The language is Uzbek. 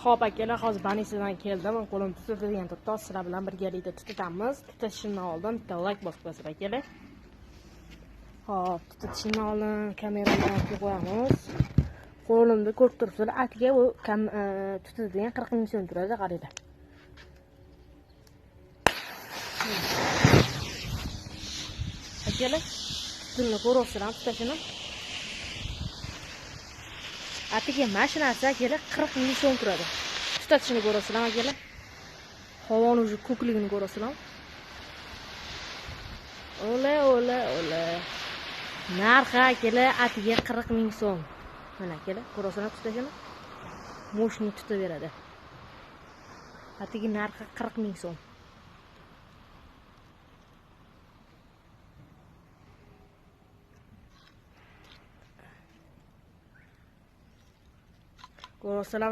Xo'p akalar, hozir banisidan keldim. Qo'lim tutadigan tutdi. Sizlar bilan birgalikda tutamiz. Tutishimdan oldin bitta like bosib qo'yasizlar akalar. Xo'p, tutishimdan oldin kamerani qo'yamiz. Qo'limda ko'rib turibsizlar, atiga u tutadigan 40 ming so'm turadi, qaranglar. Akalar, tutishni ko'ryapsizlar, tutishini. Atiga mashinasi akalar 40 ming so'm turadi. Tutishini ko'ryapsizlar akalar. Havoni o'zi ko'kligini ko'ryapsizlar. Ola. Narxi akalar atiga 40 ming so'm. Mana akalar, ko'ryapsizlar tutishini. Moshni tutaveradi. Atiga narxi 40 ming so'm. Ko'ryapsizlar